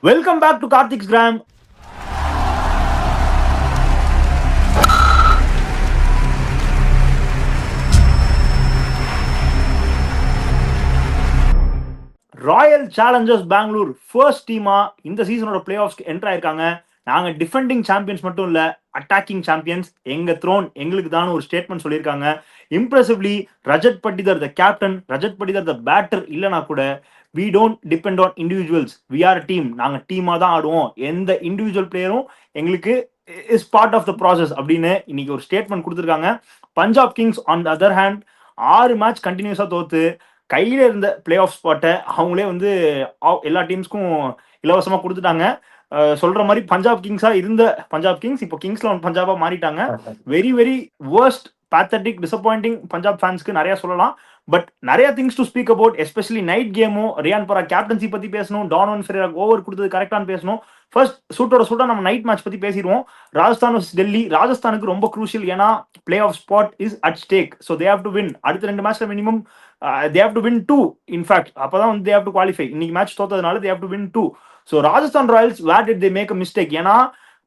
Welcome back to Karthik's Gram. Royal Challengers Bangalore first டீமா இந்த சீசனோட play ஆஃப்ஸ்க்கு enter ஆயிருக்காங்க. நாங்க டிஃபெண்டிங் சாம்பியன்ஸ் மட்டும் இல்ல, அட்டாக்கிங் சாம்பியன்ஸ். எங்க த்ரோன் எங்களுக்கு தான் ஒரு ஸ்டேட்மெண்ட் சொல்லியிருக்காங்க. Impressively Rajat Patidar the captain, Rajat Patidar the batter இல்லைனா கூட we don't depend on individuals, we are team. நாங்க டீமா தான் ஆடுவோம், எந்த இண்டிவிஜுவல் பிளேயரும் எங்களுக்கு is part of the process அப்படின்னு இன்னைக்கு ஒரு ஸ்டேட்மெண்ட் கொடுத்துருக்காங்க. Punjab Kings on the other hand 6 match கண்டினியூஸா தோத்து கையில இருந்த பிளே ஆஃப் ஸ்பாட்டை அவங்களே வந்து எல்லா டீம்ஸ்க்கும் இலவசமா கொடுத்துட்டாங்க. சொல்ற மாதிரி பஞ்சாப் கிங்ஸா இருந்த பஞ்சாப் கிங்ஸ் இப்போ கிங்ஸ் 11 பஞ்சாபா மாறிட்டாங்க. Very very worst, pathetic, disappointing Punjab ஃபேன்ஸ்க்கு நிறைய சொல்லலாம். பட் நிறைய things to speak about, especially night கேமும் ரியான் பராக் கேப்டன்சி பத்தி பேசணும், டானோன் ஃபெரேரா ஓவர் கொடுத்தது கரெக்டானு பேசணும். ஃபர்ஸ்ட் சூட்டோட நம்ம நைட் மேட்ச் பத்தி பேசிடுவோம். ராஜஸ்தான் vs டெல்லி. ராஜஸ்தானுக்கு ரொம்ப குரூஷியல், ஏன்னா play off spot is at stake. So they have to win. அடுத்த 2 மேட்ச்ல minimum they have to win 2. In fact அப்பதான் வந்து they have to qualify. இன்னைக்கு மேட்ச் தோத்ததுனால they have to win 2. So Rajasthan royals where did they make a mistake? ஏன்னா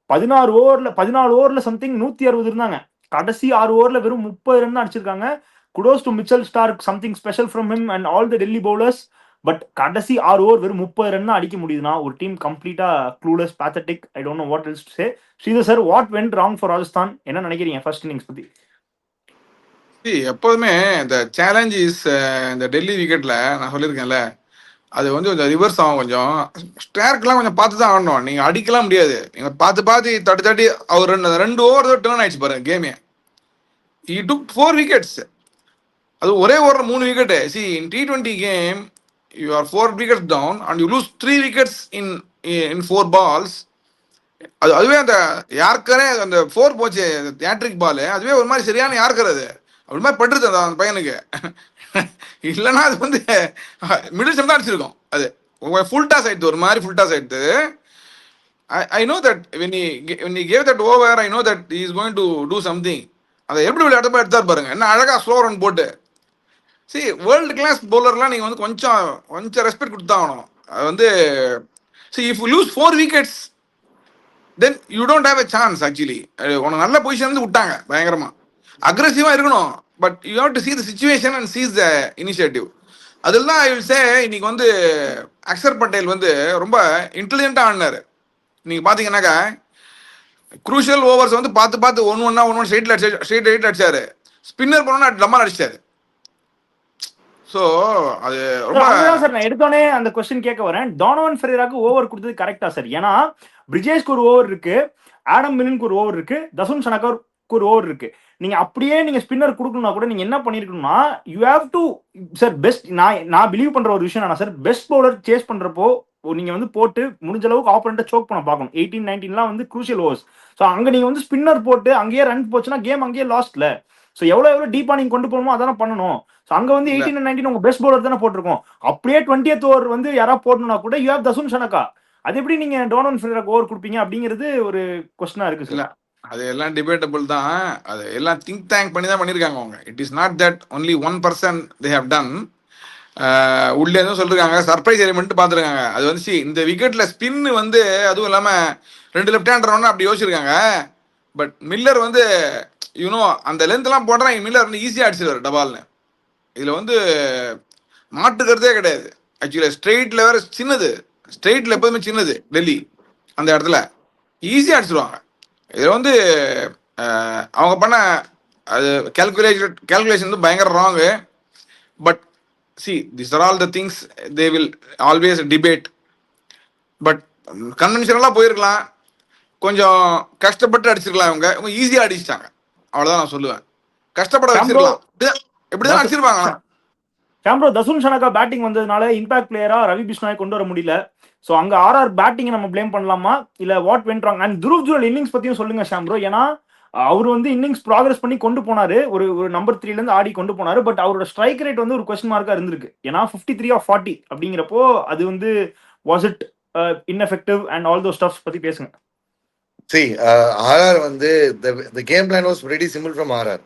14 ஓவர்ல something 160 இருந்தாங்க. கடைசி 6 ஓவர்ல வெறும் 30 ரன் அடிச்சிருக்காங்க. Kudos to Mitchell Stark, something special from him and all the Delhi bowlers. But கடைசி 6 ஓவர் வெறும் 30 ரன் அடிக்க முடியுதுன்னா ஒரு டீம் கம்ப்ளீட்டா clueless, pathetic. I don't know what else to say. Sridhar sir, what went wrong for Rajasthan? என்ன நினைக்கிறீங்க first innings பத்தி? எப்போதுமே இந்த சேலஞ்ச் இஸ் இந்த டெல்லி விக்கெட்ல நான் சொல்லியிருக்கேன்ல, அது வந்து கொஞ்சம் ரிவர்ஸ் ஆகும். கொஞ்சம் ஸ்ட்ராக்லாம் கொஞ்சம் பார்த்து தான் ஆடணும். நீங்கள் அடிக்கலாம் முடியாது. நீங்கள் பார்த்து தட்டி அவர் 2 ஓவர் டேர்ன் ஆயிடுச்சு பாருங்க கேமே. He took 4 wickets. அது ஒரே ஓவரில் 3 wicket. See in T20 game you are 4 wickets down and you lose 3 wickets in 4 balls. அதுவே அந்த யார்க்கரே அந்த 4 போச்சு, தியேட்ரிக் பால், அதுவே ஒரு மாதிரி சரியான யார்க்கர். அது அப்படி மாதிரி பட்டுருது அந்த பையனுக்கு. இல்லைன்னா அது வந்து மிடில் ஸ்டம் தான் அடிச்சிருக்கோம். அது ஃபுல் டாஸ் ஆயிடுது, ஒரு மாதிரி ஃபுல் டாஸ் ஆயிடுது. I know that when he gave that over, I know that he is going to do something. அதை எப்படி விளையாட்டு எடுத்தார் பாருங்க, என்ன அழகா ஸ்லோ ரன் போட்டு. சரி, வேர்ல்டு கிளாஸ் பவுலர்லாம் நீங்கள் வந்து கொஞ்சம் ரெஸ்பெக்ட் கொடுத்தாகணும். அது வந்து see if you lose 4 wickets then you don't have a chance actually. உனக்கு நல்ல பொசிஷன் வந்து விட்டாங்க பயங்கரமா. அக்ரெசிவா இருக்கணும், but you have to see the situation and seize the initiative. அதெல்லாம் ஐ வில் சே இன்னைக்கு வந்து அக்ஷர் பட்டேல் வந்து ரொம்ப இன்டெலிஜென்ட்டா ஆடினாரு. நீங்க பாத்தீங்கன்னாக்கா குரூஷியல் ஓவர்ஸ் வந்து பார்த்து ஒன் ஸ்ட்ரெயிட் அடிச்சாரு. ஸ்பின்னர் போனோன்னா டம்மால் அடிச்சாரு. ஸோ அது ரொம்ப சார், நான் எடுத்தோடனே அந்த கொஸ்டின் கேட்க வரேன். டானோவன் ஃபெரேராக்கு ஓவர் கொடுத்தது கரெக்டா சார்? ஏன்னா பிரிஜேஷ்க்கு ஒரு ஓவர் இருக்கு, ஆடம் மில்லனுக்கு ஒரு ஓவர் இருக்கு, தசுன் சனகாருக்கு ஒரு ஓவர் இருக்கு. நீங்க அப்படியே நீங்க ஸ்பின்னர் கொடுக்கணும்னா கூட நீங்க என்ன பண்ணிருக்கணும்னா you have to sir best. நான் பிலீவ் பண்ற ஒரு விஷயம் என்ன சார், பெஸ்ட் பவுலர் சேஸ் பண்றப்போ நீங்க வந்து போட்டு முடிஞ்ச அளவுக்கு ஆப்போனண்ட்டை சோக் பண்ண பார்க்கணும். 18-19 வந்து குரூஷியல் ஓவர்ஸ். ஸோ அங்க நீங்க வந்து ஸ்பின்னர் போட்டு அங்கேயே ரன் போச்சுன்னா கேம் அங்கேயே லாஸ்ட்ல. ஸோ எவ்வளவு டீப்பா நீங்க கொண்டு போகணுமோ அதான பண்ணணும். ஸோ அங்க வந்து 18-19 உங்க பெஸ்ட் பவுலர் தானே போட்டிருக்கோம். அப்படியே 20th ஓவர் வந்து யாராவது போடணும்னா கூட யூ ஹேவ் தசுன் சனகா. அது எப்படி நீங்க டானோவன் ஃபெரேராக்கு ஓவர் கொடுப்பீங்க அப்படிங்கிறது ஒரு கொஸ்டினா இருக்கு சார். அது எல்லாம் டிபேட்டபிள் தான். அது எல்லாம் திங்க் டேங்க் பண்ணி தான் பண்ணியிருக்காங்க அவங்க. It is not that only 1% they have done. உள்ளே எதுவும் சொல்லிருக்காங்க, சர்ப்ரைஸ் எலிமெண்ட் பார்த்துருக்காங்க. அது வந்து இந்த விக்கெட்ல ஸ்பின் வந்து அதுவும் இல்லாமல் 2 லெஃப்ட் ஹேண்டர் அப்படி யோசிச்சிருக்காங்க. பட் மில்லர் வந்து யூனோ அந்த லென்த்லாம் போடுறாங்க. மில்லர் வந்து ஈஸியாக அடிச்சிருவார் டபால்னு. இதில் வந்து மாட்டுக்கிறதே கிடையாது. ஆக்சுவலி ஸ்ட்ரெயிட்ல வேற சின்னது, ஸ்ட்ரெயிட்ல எப்போதுமே சின்னது டெல்லி. அந்த இடத்துல ஈஸியாக அடிச்சிருவாங்க. இதில் வந்து அவங்க பண்ண அது கேல்குலேஷன் வந்து பயங்கர wrong. But see these are all the things they will always debate. But கன்வென்ஷனலாக போயிருக்கலாம், கொஞ்சம் கஷ்டப்பட்டு அடிச்சிருக்கலாம். அவங்க ஈஸியாக அடிச்சிட்டாங்க, அவ்வளோதான் நான் சொல்லுவேன். கஷ்டப்பட வச்சிருக்கலாம், எப்படிதான் அடிச்சிருப்பாங்க. கேம்ப்ரோ, தசுன் சனகா பேட்டிங் வந்ததுனால இம்பாக்ட் பிளேயரா ரவி பிஷ்னாயை கொண்டு வர முடியல. ஸோ அங்க ஆர்ஆர் பேட்டிங்கை நம்ம பிளேம் பண்ணலாமா, இல்ல what went wrong? And Dhruv Jurel innings பத்தியும் சொல்லுங்க ஷாம்ப்ரோ. ஏன்னா அவர் வந்து இன்னிங்ஸ் ப்ராக்ரஸ் பண்ணி கொண்டு போனாரு, ஒரு நம்பர் 3ல இருந்து ஆடி கொண்டு போனாரு. பட் அவரோட ஸ்ட்ரைக் ரேட் வந்து ஒரு கொஸ்டின் மார்க்கா இருந்திருக்கு. ஏன்னா 53 of 40 அப்படிங்கிறப்போ அது வந்து was it ineffective and all those stuffs பத்தி பேசுங்க. See, RR வந்து the game plan was pretty simple from RR.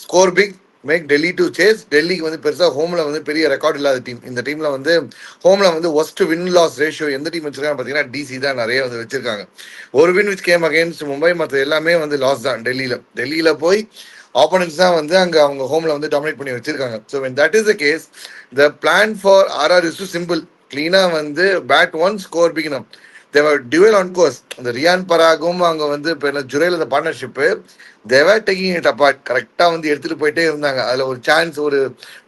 Score big, make Delhi to chase. டெல்லிக்கு வந்து பெருசா ஹோம்ல வந்து பெரிய ரெக்கார்ட் இல்லாத டீம். இந்த டீம்ல வந்து ஹோம்ல வந்து ஒஸ்ட் வின் லாஸ் ரேஷியோ எந்த டீம் வச்சிருக்காங்க பாத்தீங்கன்னா டிசி தான் நிறைய வந்து வச்சிருக்காங்க. ஒரு win which game against Mumbai, மற்ற எல்லாமே வந்து லாஸ் தான். டெல்லியில போய் ஆப்போனன்ட்ஸ் தான் வந்து அங்க அவங்க ஹோம்ல வந்து டாமினேட் பண்ணி வச்சிருக்காங்க. So when that is the case, the plan for RR is too simple. கிளீனா வந்து பேட் ஒன் ஸ்கோர் பிகினம். They were dual on course. இந்த ரியான் பராகும் அவங்க வந்து இப்போ என்ன ஜுரேல் அந்த partnership they were taking it apart. கரெக்டாக வந்து எடுத்துட்டு போயிட்டே இருந்தாங்க. அதில் ஒரு சான்ஸ்,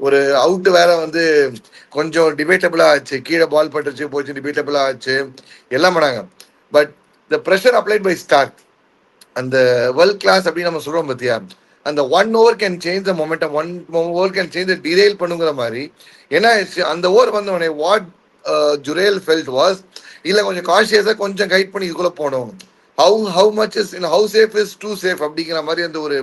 ஒரு அவுட் வேற வந்து கொஞ்சம் டிபேட்டபிளாக ஆச்சு. கீழே பால் பட்டுச்சு போச்சு, டிபேட்டபிளாக ஆச்சு, எல்லாம் பண்ணாங்க. But the pressure applied by Starc, அந்த வேர்ல்ட் கிளாஸ் அப்படின்னு நம்ம சொல்றோம் பத்தியா, அந்த 1 over can change the momentum, 1 over can change the trail பண்ணுங்கிற மாதிரி. ஏன்னா அந்த ஓவர் வந்தவனே வாட் ஜுரேல் ஃபெல்ட் வாஸ், இல்ல கொஞ்சம் காஷியஸா கொஞ்சம் கைட் பண்ணி இதுக்குள்ள போனோம். How much is how safe is too safe அப்படிங்கிற மாதிரி அந்த ஒரு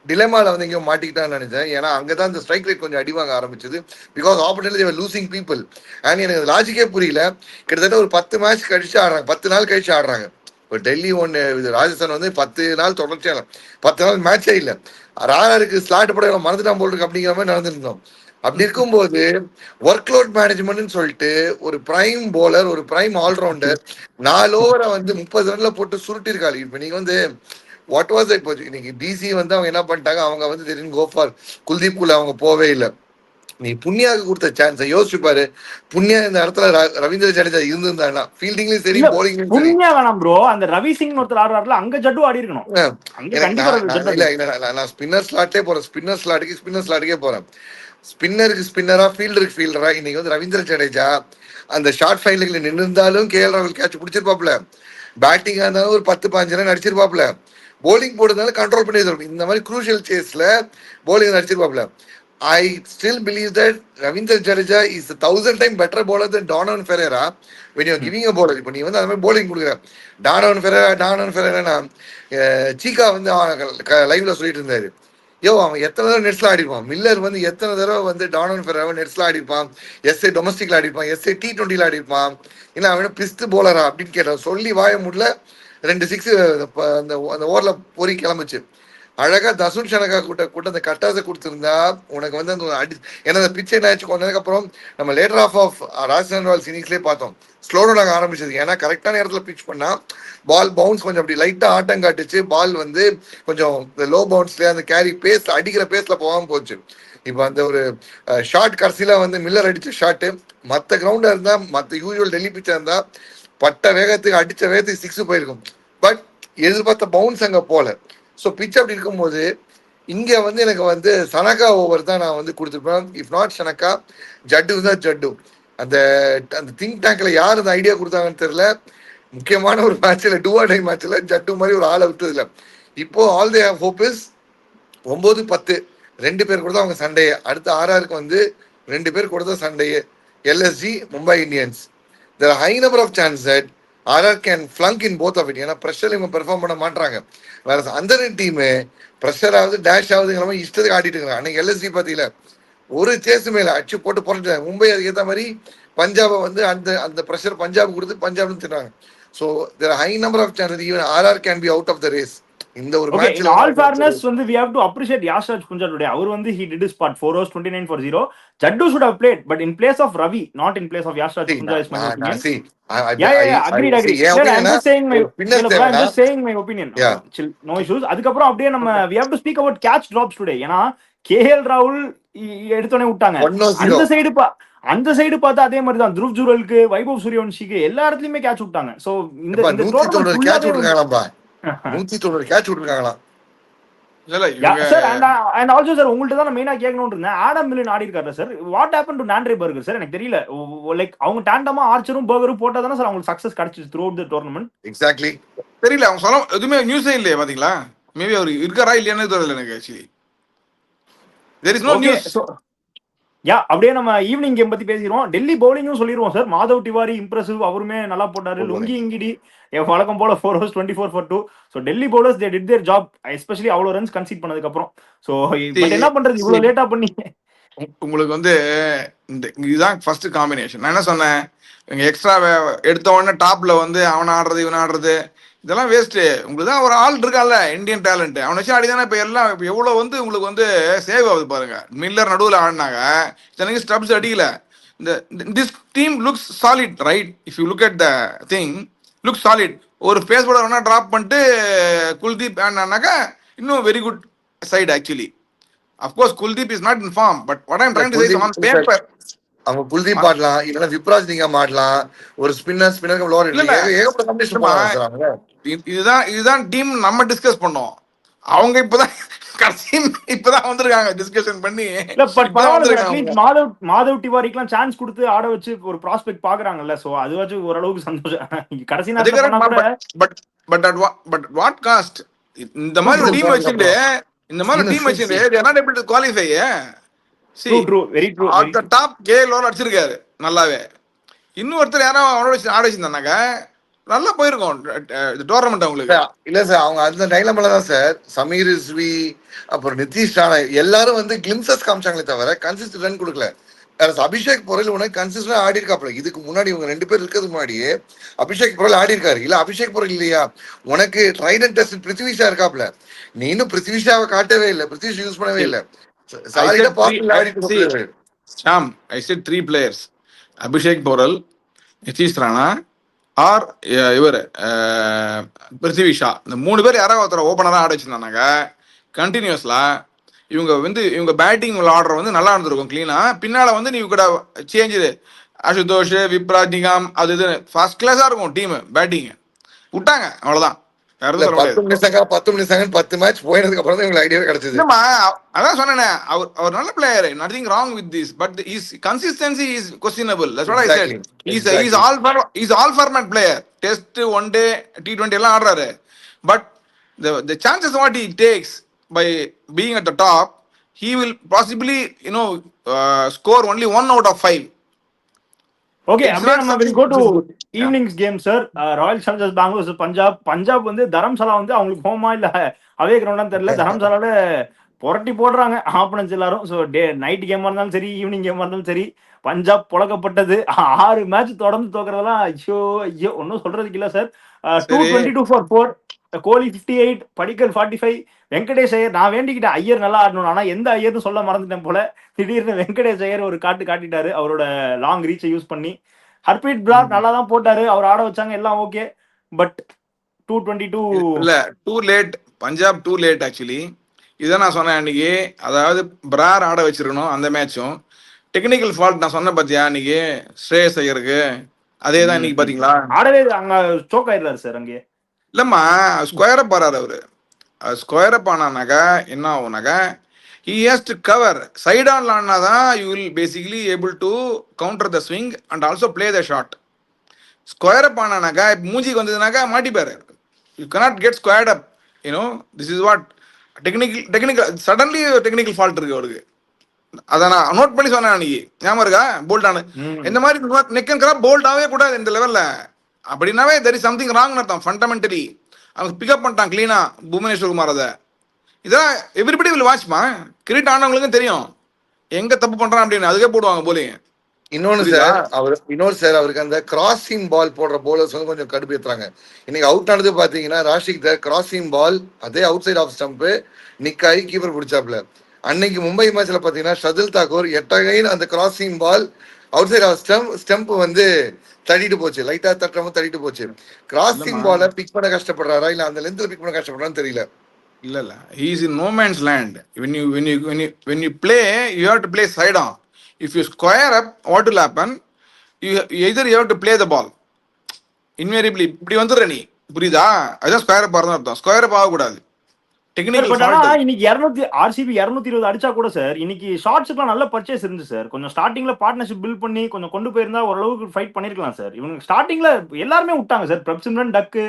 டிலேமால வந்து எங்கேயும் மாட்டிக்கிட்டான்னு நினைச்சேன். ஏன்னா அங்கதான் இந்த ஸ்ட்ரைக் ரேட் கொஞ்சம் அடிவாங்க ஆரம்பிச்சது. Because apparently they were losing people. And எனக்கு லாஜிக்கே புரியல. கிட்டத்தட்ட ஒரு 10 மேட்ச் கழிச்சு ஆடுறாங்க, 10 நாள் கழிச்சு ஆடுறாங்க. இப்போ டெல்லி ஒன்று, இது ராஜஸ்தான் வந்து 10 நாள் தொடர்ச்சியாக 10 நாள் மேட்சே இல்லை. ராணருக்கு ஸ்லாட் படம் மறந்துட்டான் போல் இருக்கு அப்படிங்கிற மாதிரி நடந்துருந்தோம். அப்படி இருக்கும்போது ஒர்க் லோட் மேனேஜ்மெண்ட்னு சொல்லிட்டு ஒரு பிரைம் போலர், ஒரு பிரைம் ஆல்ரவுண்டர் 4 ஓவரை வந்து 30 ரன்ல போட்டு சுருட்டி இருக்காரு. இப்போ நீங்க வந்து வாட் வாஸ் இப்போ இன்னைக்கு டிசி வந்து அவங்க என்ன பண்ணிட்டாங்க, அவங்க வந்து தெரியும் கோபால் குல்தீப் குள்ள அவங்க போவே இல்லை. நீ புண்ணியாவுக்கு கொடுத்த சான்ஸை யோசிச்சு பாரு. புண்ணியா இந்த இடத்துல ரவீந்திர ஜடேஜா இருந்திருந்தாங்கன்னா ஃபீல்டிங்லயும் சரி போலிங்லயும் சரி. புண்ணியா வேணாம் ப்ரோ, அந்த ரவி சிங் ஒருத்தர் ஆடுறாருல, அங்க ஜட்டு ஆடி இருக்கணும். நான் ஸ்பின்னர் ஸ்லாட்டே போறேன். ஸ்பின்னர் ஸ்லாட்டுக்கே போறேன். ஸ்பின்னருக்கு ஸ்பின்னரா, ஃபீல்டருக்கு ஃபீல்டரா. இன்னைக்கு வந்து ரவீந்திர ஜடேஜா அந்த ஷார்ட் ஃபைல்டுல நின்று இருந்தாலும் கேஎல் ராகுல் கேட்ச் பிடிச்சிருப்பாப்ல. பேட்டிங்கா இருந்தாலும் ஒரு 10-15 ரன் அடிச்சிருப்பாப்ல. போலிங் போடுறதுனால கண்ட்ரோல் பண்ணி இந்த மாதிரி குரூஷியல் சேஸ்ல போலிங் அடிச்சிருப்பாப்ல. I still believe that Ravindra Jadeja is 1,000 times better bowler than Donovan Ferreira when you're giving a bowler. இப்போ நீ வந்து அந்த மாதிரி போலிங் கொடுக்குற டானவன் ஃபெரேரா சீக்கா வந்து லைவ்ல சொல்லிட்டு இருந்தாரு. அவன் எத்தனை தடவை நெட்ஸ்ல ஆடிப்பான். மில்லர் வந்து எத்தனை தடவை வந்து டானவன் ஃபெரேரா நெட்ஸ்ல ஆடிப்பான், எஸ்ஏ டொமஸ்டிக்ல ஆடிப்பான், எஸ்ஏ T20ல ஆடிப்பான். ஏன்னா அவன் பிஸ்து போலரா அப்படின்னு கேட்டான். சொல்லி வாய முடியல. 2 6 அந்த ஓவர்ல பொறி கிளம்பிச்சு. அழகா தசுன் ஷனகா கூட்ட அந்த கட்டாசை கொடுத்துருந்தா உனக்கு வந்து அந்த ஏன்னா அந்த பிச்சை என்ன ஆச்சு கொஞ்ச நேரம் அப்புறம் நம்ம லேட்டர் ஆஃப் ராஜஸ்தான் ராயல்ஸ் இன்னிங்ஸ்லேயே பார்த்தோம். ஸ்லோ டவுன் ஆக ஆரம்பிச்சது. ஏன்னா கரெக்டான இடத்துல பிச் பண்ணா பால் பவுன்ஸ் கொஞ்சம் அப்படி லைட்டா ஆட்டம் காட்டுச்சு. பால் வந்து கொஞ்சம் லோ பவுன்ஸ்ல அந்த கேரி பேஸ் அடிக்கிற பேஸ்ல போகாம போச்சு. இப்போ அந்த ஒரு ஷார்ட் கடைசியில வந்து மில்லர் அடிச்ச ஷாட்டு மற்ற கிரவுண்டா இருந்தா, மற்ற யூஸ்வல் டெல்லி பிச்சா இருந்தா பட்ட வேகத்துக்கு அடிச்ச வேகத்துக்கு 6 போயிருக்கும். பட் எதிர்பார்த்த பவுன்ஸ் அங்க போல. ஸோ பிச் அப்படி இருக்கும்போது இங்க வந்து எனக்கு வந்து சனகா ஓவர் தான் நான் வந்து கொடுத்துருப்பேன். இஃப் நாட் சனகா, ஜட்டு தான் ஜட்டு. அந்த திங்க் டேங்க்ல யார் அந்த ஐடியா கொடுத்தாங்கன்னு தெரியல. முக்கியமான ஒரு மேட்ச்ல டூ ஆர் டை மேட்ச்ல ஜட்டு மாதிரி ஒரு ஆளை விட்டது இல்லை. இப்போ all they have hope is 9-10 2 பேர் கூட தான் அவங்க சண்டையே. அடுத்த RRக்கு வந்து 2 பேர் கூட தான் சண்டையே. LSG, Mumbai Indians. There are high number of chances that RR can flunk in both of it. ஏன்னா ப்ரெஷர் இவங்க பெர்ஃபார்ம் பண்ண மாட்டாங்க. வேற அந்த டீமு ப்ரெஷர் ஆகுது, டேஷ் ஆகுதுங்கிற மாதிரி இஷ்டத்துக்கு ஆடிட்டு இருக்காங்க. அன்னைக்கு LSG பார்த்தீங்களா, ஒரு சேஸ் மேல அடிச்சு போட்டு போட்டுட்டாங்க. மும்பை அதுக்கேற்ற மாதிரி பஞ்சாபை வந்து அந்த ப்ரெஷர் பஞ்சாப் கொடுத்து பஞ்சாப்னு திட்டாங்க. So there are high number of chances even RR can be out of the race. இந்த ஒரு மேட்ச்ல ஆல் ஃபேர்னஸ் வந்து we have to appreciate Yashraj Punjal today. அவர் வந்து he did his part, 4 overs 29 for 0. Jaddu should have played, but in place of Ravi, not in place of Yashraj Punjal is my opinion. Agreed. I'm just saying my opinion. Chill, no issues. அதுக்கப்புறம் அப்படியே நம்ம we have to speak about catch drops today. ஏன்னா KL ராகுல் எடுத்தோனே விட்டாங்க. அந்த side பார்த்தா அதே மாதிரி தான் துருவ் ஜுரலுக்கு, வைபவ் சூரியவன்ஷிக்கு எல்லா இடத்துலயுமே கேட்ச் விட்டாங்க. சோ இந்த 190 கேட்ச் விட்டுருக்காங்களாம்பா. 190 கேட்ச் விட்டுருக்காங்களா? சார் அண்ட் ஆல்சோ சார் உங்கள்ட்ட தான் மெயினா கேட்கணும்னு இருந்தேன். ஆடம் மில்லன் ஆடி இருக்காரு sir. What happen to Nandre Burger sir? எனக்கு தெரியல. லைக் அவங்க டாண்டமா ஆர்ச்சரும் பர்கரும் போட்டா தானே சார் அவங்களுக்கு சக்சஸ் கிடைச்சிச்சு through out the tournament. Exactly தெரியல. அவங்க சொல்ல எதுவுமே நியூஸே இல்லையே பாத்தீங்களா? மேபி அவர் இருக்காரா இல்லையானே தெரியல எனக்கு. Actually there is no news. அப்படியே நம்ம ஈவினிங் கேம் பத்தி பேசிடுவோம். டெல்லி பவுலிங்கும் சொல்லிடுவோம் சார். மாதவ் திவாரி இம்ப்ரெசிவ், அவருமே நல்லா போட்டாரு. லுங்கி இங்கிடி வழக்கம் போல 4 overs 24 for 2. So Delhi bowlers they did there job, especially அவ்வளோ ரன்ஸ் கன்சீட் பண்ணதுக்கு அப்புறம். ஸோ பட் என்ன பண்றது இவ்வளவு லேட்டா பண்ணி உங்களுக்கு வந்து இந்த இதுதான் ஃபர்ஸ்ட் காம்பினேஷன். நான் என்ன சொன்னேன், எக்ஸ்ட்ரா எடுத்த உடனே டாப்ல வந்து அவன் ஆடுறது இவன் ஆடுறது இதெல்லாம் வேஸ்ட்டு. உங்களுக்கு தான் ஒரு ஆள் இருக்கான்ல இந்தியன் டேலண்ட், அவனை வச்சு ஆடிதானே இப்போ எல்லாம். இப்போ எவ்வளோ வந்து உங்களுக்கு வந்து சேவ் ஆகுது பாருங்க. மில்லர் நடுவில் ஆடினாங்க, இத்தனைக்கு ஸ்டப்ஸ் அடிக்கல. இந்த this team looks solid right. If you look at the thing, look solid. ஒரு ஃபேஸ் போட வேணா ட்ராப் பண்ணிட்டு குல்தீப் ஆடினாக்கா இன்னும் very good side actually. Of course Kuldeep is not in form, but what I'm trying to say on paper. அவங்க குல்தீப் ஆடலாம், இல்லைன்னா விப்ராஜ் நீங்க ஆடலாம், ஒரு ஸ்பின்னர் லோவர் இல்ல ஏகப்பட்ட காம்படிஷன் போகலாம் சார். அவங்க இதுதான் டீம் நம்ம டிஸ்கஸ் பண்ணோம். அவங்க இப்பதான் கடைசி இப்பதான் வந்திருக்காங்க டிஸ்கஷன் பண்ணி. இல்ல பட் இப்பதான் பரவாயில்ல சார், வந்திருக்காங்க. அட்லீஸ்ட் மாதவ் திவாரிக்கெல்லாம் சான்ஸ் கொடுத்து ஆட வச்சு ஒரு ப்ராஸ்பெக்ட் பாக்குறாங்கல்ல, சோ அது வச்சு ஓரளவுக்கு சந்தோஷம். கடைசி நேரத்துல பண்ணா கூட பட் வாட் காஸ்ட்? இந்த மாதிரி ஒரு டீம் வச்சுட்டு they are not able to qualify. True very true. at the top KL அடிச்சிருக்காரு நல்லாவே. இன்னொருத்தர் யாரோ அவனோட ஆட வச்சிருந்தாங்க, நல்லா போயிருக்கும் டோர்னமெண்ட் அவங்களுக்கு. இல்ல சார், அவங்க அந்த டைலம்ல தான் சார் சமீர் ரிஸ்வி அப்புறம் நிதிஷ் ராணா எல்லாரும் வந்து கிளிம்சஸ் காமிச்சாங்களே தவிர கன்சிஸ்டன்ட் ரன் கொடுக்கல. அபிஷேக் பொருள் உனக்கு கன்சிஸ்டன்ட் ஆடி இருக்காப்ல. இதுக்கு முன்னாடி இவங்க 2 பேர் இருக்கிறதுக்கு முன்னாடியே அபிஷேக் பொருள் ஆடி இருக்காரு. இல்ல அபிஷேக் பொருள் இல்லையா உனக்கு ட்ரைடன் டெஸ்ட் பிருத்திவிஷா இருக்காப்ல. நீ இன்னும் பிருத்திவிஷாவை காட்டவே இல்லை, பிருத்திவிஷ் யூஸ் பண்ணவே இல்லை. I said 3 players: அபிஷேக் பொருள், நிதிஷ் ராணா ஆர் இவர் பிருத்திவி ஷா. இந்த 3 பேர் யாராவது ஒருத்தர் ஓப்பனராக ஆட வச்சிருந்தாங்க கண்டினியூஸ்ல. இவங்க பேட்டிங் ஆர்டர் வந்து நல்லா இருந்திருக்கும் கிளீனா. பின்னால வந்து நீ கூட சேஞ்சு அசுதோஷ், விப்ராஜ், நிகாம் அது இது ஃபர்ஸ்ட் கிளாஸா இருக்கும் டீம். பேட்டிங் விட்டாங்க, அவ்வளவுதான். 10 மேட்ச் போயினதுக்கு அப்புறம் தான் இவங்களுக்கு ஐடியாவே கிடைச்சது. அதான் சொன்னேனே, அவர் நல்ல player, nothing wrong with this, but his consistency is questionable. That's what I said. He's all format player. Test, one day, T20 எல்லாம் ஆடுறாரு. But the chances what he takes by being at the top, he will possibly score only 1 out of 5. Okay, அப்படியே நம்ம will go to evenings game sir. Royal Challengers Bangalore Punjab வந்து தரம்சாலா வந்து அவங்களுக்கு ஹோமா இல்ல அவே கிரவுண்டான்னு தெரியல. தரம்சாலால புரட்டி போடுறாங்க ஆப்பனன்ஸ் எல்லாரும். ஸோ நைட் கேமா இருந்தாலும் சரி, ஈவினிங் கேமா இருந்தாலும் சரி, பஞ்சாப் புழக்கப்பட்டது. 6 மேட்ச் தொடர்ந்து தோக்குறதெல்லாம் ஐயோ ஒன்னும் சொல்றதுக்கு இல்ல சார். 222 for 4, கோலி 58, படிக்கல் 45, வெங்கடேஷ் ஐயர். நான் வேண்டிக்கிட்டேன் ஐயர் நல்லா ஆடணும், ஆனா எந்த ஐயர்னு சொல்ல மறந்துட்டேன் போல. திடீர்னு வெங்கடேஷ் ஐயர் ஒரு காட்டிட்டாரு அவரோட லாங் ரீச்சை யூஸ் பண்ணி. ஹர்பீத் பிரார் நல்லா தான் போட்டாரு, அவர் ஆட வச்சாங்க, எல்லாம் ஓகே. பட் 222 இல்ல, too late. Punjab too late actually. இதான் நான் சொன்னேன் அன்னைக்கு. அதாவது பிரார் ஆட வச்சிருக்கணும் அந்த மேட்சும். டெக்னிக்கல் ஃபால்ட் நான் சொன்னேன் பாத்தியா அன்னைக்கு ஸ்ரேயஸ் ஐயருக்கு. அதே தான் இன்னைக்கு பாத்தீங்களா, ஆடவே அங்க சோக் ஆயிடுறாரு சார். அங்கே இல்லம்மா, ஸ்கொயர் அப் ஆறாரு அவரு. ஸ்கொயர் அப் ஆனானாக்கா என்ன ஆகும்னாக்கா, he has to cover side on ஆனாதான் you will basically able to counter the swing and also play the shot. Square up ஆனானாக்கா மூஞ்சிக்கு வந்ததுனாக்கா மாட்டிப்பாரு. you cannot get squared up, this is what technical suddenly technical fault இருக்கு அவருக்கு. அதை நான் note பண்ணி சொன்னேன் அன்னைக்கு, ஞாபகம் இருக்கா? போல்ட் ஆனு இந்த மாதிரி நெக் அண்ட் கிராப் போல்ட் ஆகவே கூடாது இந்த லெவல்ல. அப்படின்னாவே there is something wrong அர்த்தம் ஃபண்டமெண்டலி. அவங்க பிக்கப் பண்ணிட்டான் கிளீனா புவனேஸ்வர் குமார். அதை இதெல்லாம் எவ்ரிபடி வில் வாட்ச்மா. கிரிக்கெட் ஆனவங்களுக்கும் தெரியும் எங்க தப்பு பண்றான் அப்படின்னு, அதுக்கே போடுவாங்க போலிங்க. இன்னொன்னு சார் அவருக்கு அந்த கிராசிங் பால் போடுற போலர்ஸ் வந்து கொஞ்சம் கடுப்பேற்றுறாங்க. இன்னைக்கு அவுட் ஆனது பாத்தீங்கன்னா ராஷிக் தர் கிராசிங் பால் அதே அவுட் சைட் ஆஃப் ஸ்டம்ப் நிக்காயி கீப்பர் பிடிச்சாப்ல. அன்னைக்கு மும்பை மேட்ச்ல பாத்தீங்கன்னா ஷர்துல் தாக்கூர் எட்டகைன் அந்த crossing ball outside off stump வந்து தட்டிட்டு போச்சு, லைட்டா தட்டிட்டு போச்சு. கிராசிங் பால பிக் பண்ண கஷ்டப்படுறாரா இல்ல அந்த லென்த்ல பிக் பண்ண கஷ்டப்படுறான்னு தெரியல. இல்ல he is in no man's land. when you play, you have to play side on. If you square up, what will happen? Either you have to play the ball invariably. இப்படி வந்துடுற நீ, புரியுதா? அதான் square அப் ஆறதுன்னு அர்த்தம். Square அப் ஆகக்கூடாது. இன்னைக்கு 200 RCB 220 அடிச்சா கூட sir, இன்னைக்கு ஷார்ட்ஸ்க்குலாம் நல்ல பர்ச்சேஸ் இருந்துச்சு சார். கொஞ்சம் ஸ்டார்டிங்ல பார்ட்னர்ஷிப் பில்ட் பண்ணி கொஞ்சம் கொண்டு போயிருந்தா ஓரளவுக்கு ஃபைட் பண்ணிருக்கலாம் சார். இவங்க ஸ்டார்டிங்ல எல்லாருமே விட்டாங்க சார். பிரப்சிம்ரன் டக்கு,